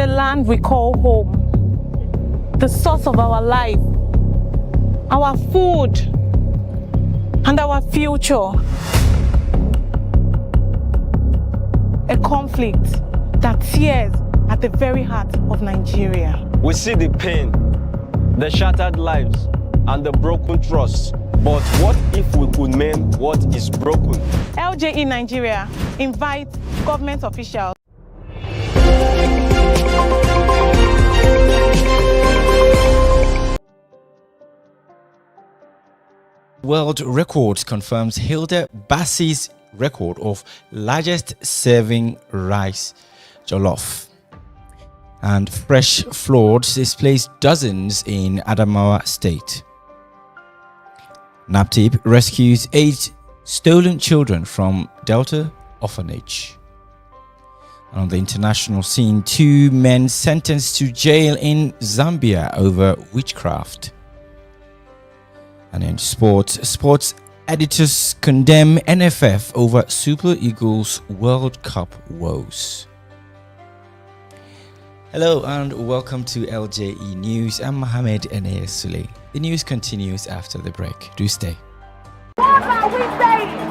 the land we call home, the source of our life, our food, and our future. A conflict that tears at the very heart of Nigeria. We see the pain, the shattered lives, and the broken trust. But what if we could mend what is broken? LJE Nigeria invites government officials, World Records confirms Hilda Bassi's record of largest serving rice jollof. And fresh floods displaced dozens in Adamawa State. NAPTIP rescues 8 stolen children from Delta Orphanage. And on the international scene, 2 men sentenced to jail in Zambia over witchcraft. And in sports editors condemn NFF over Super Eagles World Cup woes. Hello and welcome to LJE News. I'm Mohammed Enea Sule. The news continues after the break. Do stay. What are we saying?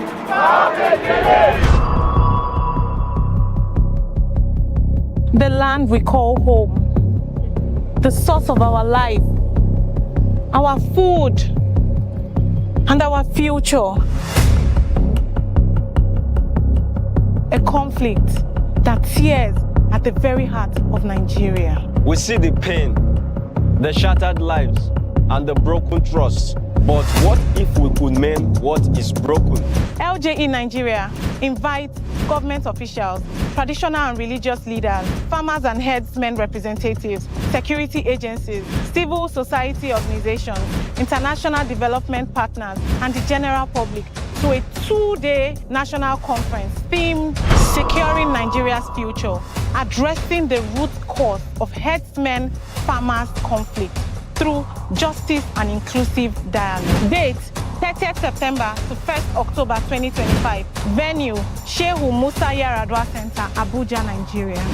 the land we call home, the source of our life, our food, and our future. A conflict that tears at the very heart of Nigeria. We see the pain, the shattered lives, and the broken trust. But what if we could mend what is broken? LJE Nigeria invites government officials, traditional and religious leaders, farmers and herdsmen representatives, security agencies, civil society organizations, international development partners, and the general public to a 2-day national conference themed Securing Nigeria's Future, addressing the root cause of herdsmen-farmers conflict through justice and inclusive dialogue. Date 30th September to 1st October 2025. Venue Shehu Musa Yaradua Center, Abuja, Nigeria.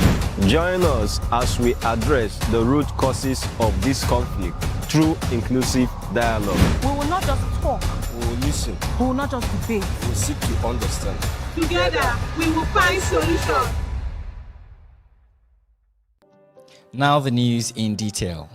Join us as we address the root causes of this conflict through inclusive dialogue. We will not just talk, We will listen. we will not just debate. We will seek to understand. Together, we will find solutions. Now the news in detail.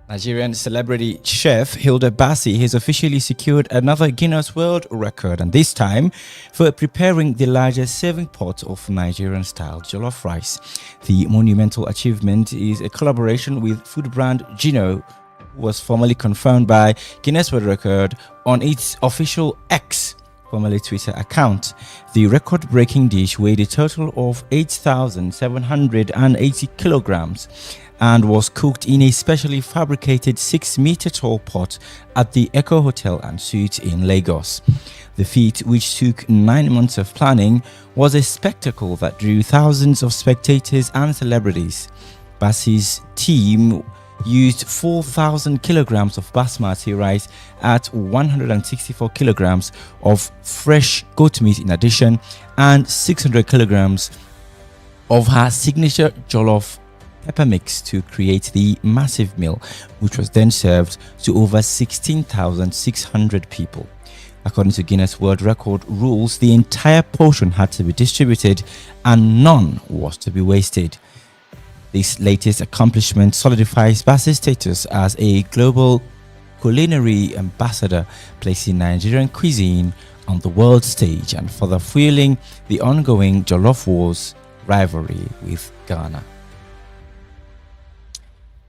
Nigerian celebrity chef Hilda Bassi has officially secured another Guinness World Record, and this time for preparing the largest serving pot of Nigerian-style jollof rice. The monumental achievement is a collaboration with food brand Gino, was formally confirmed by Guinness World Record on its official X, formerly Twitter account. The record-breaking dish weighed a total of 8,780 kilograms and was cooked in a specially fabricated 6-meter tall pot at the Echo Hotel and Suites in Lagos. The feat, which took 9 months of planning, was a spectacle that drew thousands of spectators and celebrities. Bassi's team used 4,000 kilograms of basmati rice at 164 kilograms of fresh goat meat in addition, and 600 kilograms of her signature jollof pepper mix to create the massive meal, which was then served to over 16,600 people. According to Guinness World Record rules, the entire portion had to be distributed and none was to be wasted. This latest accomplishment solidifies Bassi's status as a global culinary ambassador, placing Nigerian cuisine on the world stage and further fueling the ongoing Jollof Wars rivalry with Ghana.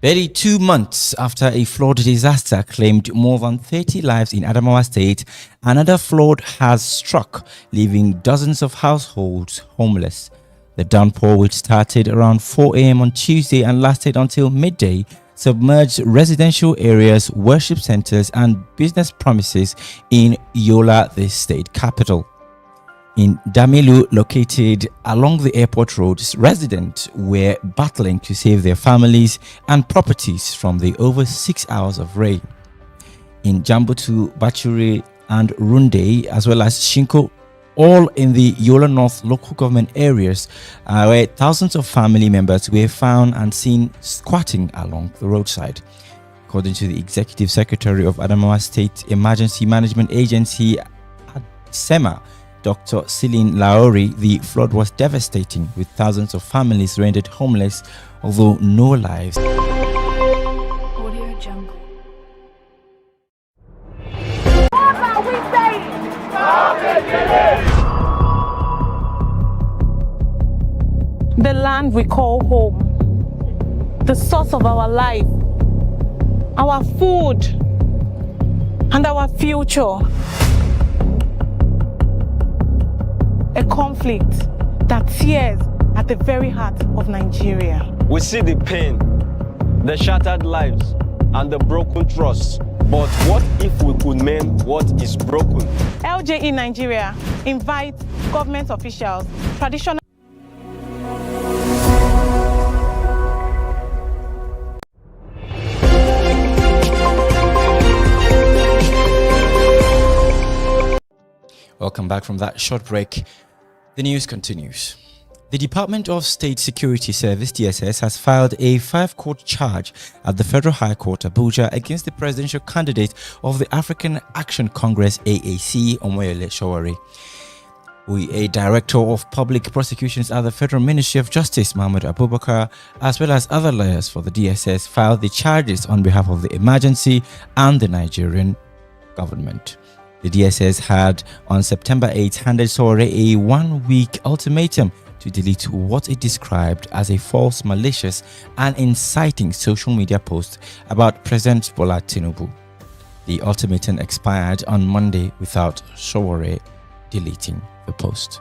Barely 2 months after a flood disaster claimed more than 30 lives in Adamawa State, another flood has struck, leaving dozens of households homeless. The downpour, which started around 4 a.m. on Tuesday and lasted until midday, submerged residential areas, worship centers, and business premises in Yola, the state capital. In Damilu, located along the airport road, residents were battling to save their families and properties from the over 6 hours of rain. In Jambutu, Bachure, and Runde, as well as Shinko all in the Yola North local government areas, where thousands of family members were found and seen squatting along the roadside. According to the Executive Secretary of Adamawa State Emergency Management Agency, SEMA, Dr. Celine Laori, the flood was devastating, with thousands of families rendered homeless, although no lives. Audio Jungle. What are we saying? The land we call home, the source of our life, our food, and our future. A conflict that tears at the very heart of Nigeria. We see the pain, the shattered lives, and the broken trust. But what if we could mend what is broken? LJE Nigeria invites government officials, traditional Welcome back from that short break. The news continues. The Department of State Security Service, DSS, has filed a 5-court charge at the Federal High Court, Abuja, against the presidential candidate of the African Action Congress, AAC, Omoyele Sowore. A director of public prosecutions at the Federal Ministry of Justice, Mahmoud Abubakar, as well as other lawyers for the DSS, filed the charges on behalf of the emergency and the Nigerian government. The DSS had on September 8 handed Sowore a 1-week ultimatum to delete what it described as a false, malicious and inciting social media post about President Bola Tinubu. The ultimatum expired on Monday without Sowore deleting the post.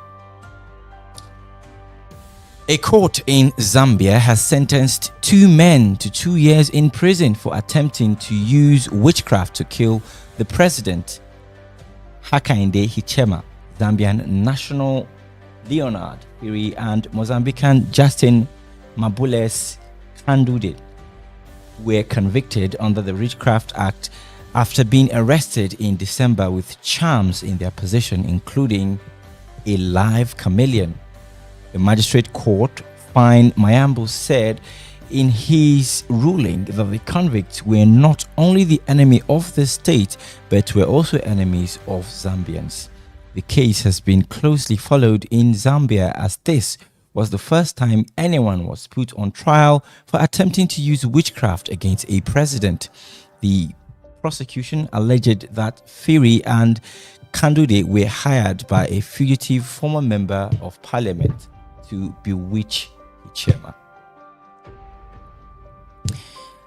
A court in Zambia has sentenced 2 men to 2 years in prison for attempting to use witchcraft to kill the president, Hakainde Hichilema, Zambian national Leonard Phiri, and Mozambican Justin Mabules Kandude were convicted under the Witchcraft Act after being arrested in December with charms in their possession, including a live chameleon. The magistrate court, Fine Mayambu, said in his ruling that the convicts were not only the enemy of the state but were also enemies of Zambians. The case has been closely followed in Zambia, as this was the first time anyone was put on trial for attempting to use witchcraft against a president. The prosecution alleged that Phiri and Kandude were hired by a fugitive former member of parliament to bewitch Hichilema.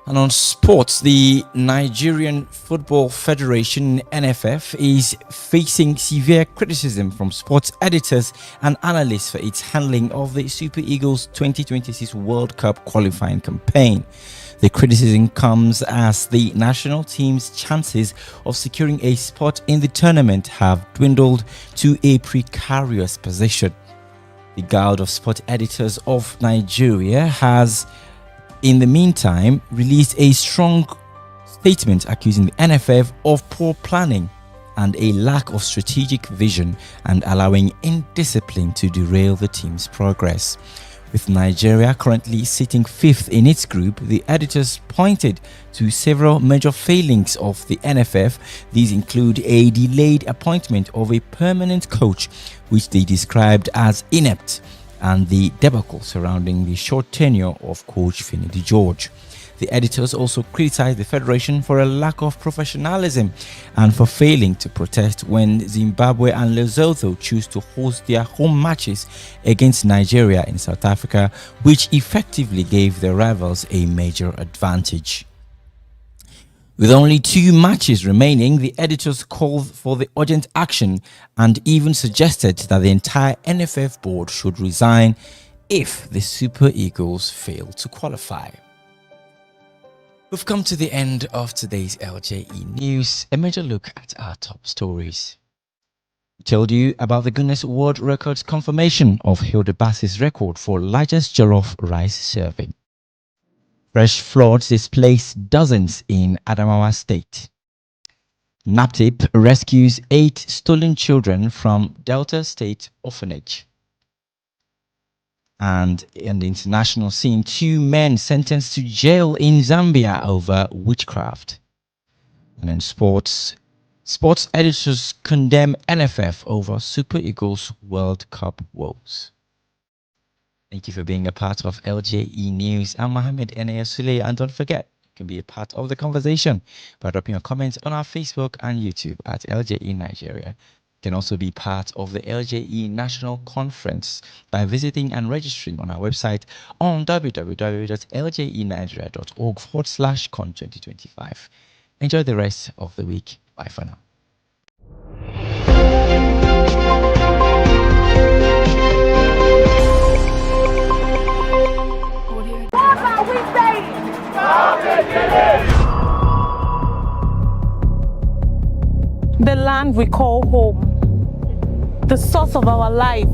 And on sports, the Nigerian Football Federation, NFF, is facing severe criticism from sports editors and analysts for its handling of the Super Eagles 2026 World Cup qualifying campaign. The criticism comes as the national team's chances of securing a spot in the tournament have dwindled to a precarious position. The Guild of Sport Editors of Nigeria has, in the meantime, released a strong statement accusing the NFF of poor planning and a lack of strategic vision and allowing indiscipline to derail the team's progress. With Nigeria currently sitting 5th in its group, the editors pointed to several major failings of the NFF. These include a delayed appointment of a permanent coach, which they described as inept, and the debacle surrounding the short tenure of coach Finidi George. The editors also criticized the federation for a lack of professionalism and for failing to protest when Zimbabwe and Lesotho choose to host their home matches against Nigeria in South Africa, which effectively gave their rivals a major advantage. With only 2 matches remaining, the editors called for the urgent action and even suggested that the entire NFF board should resign if the Super Eagles fail to qualify. We've come to the end of today's LJE News. A major look at our top stories. We told you about the Guinness World Records confirmation of Hilda Bassey's record for largest jollof rice serving. Fresh floods displaced dozens in Adamawa State. NAPTIP rescues 8 stolen children from Delta State Orphanage. And in the international scene, 2 men sentenced to jail in Zambia over witchcraft. And in sports editors condemn NFF over Super Eagles World Cup woes. Thank you for being a part of LJE News. I'm Mohammed Enea Sule, and don't forget, you can be a part of the conversation by dropping a comment on our Facebook and YouTube at LJE Nigeria. You can also be part of the LJE National Conference by visiting and registering on our website on www.ljenigeria.org/con2025. Enjoy the rest of the week. Bye for now. What are we saying? The land we call home, the source of our life,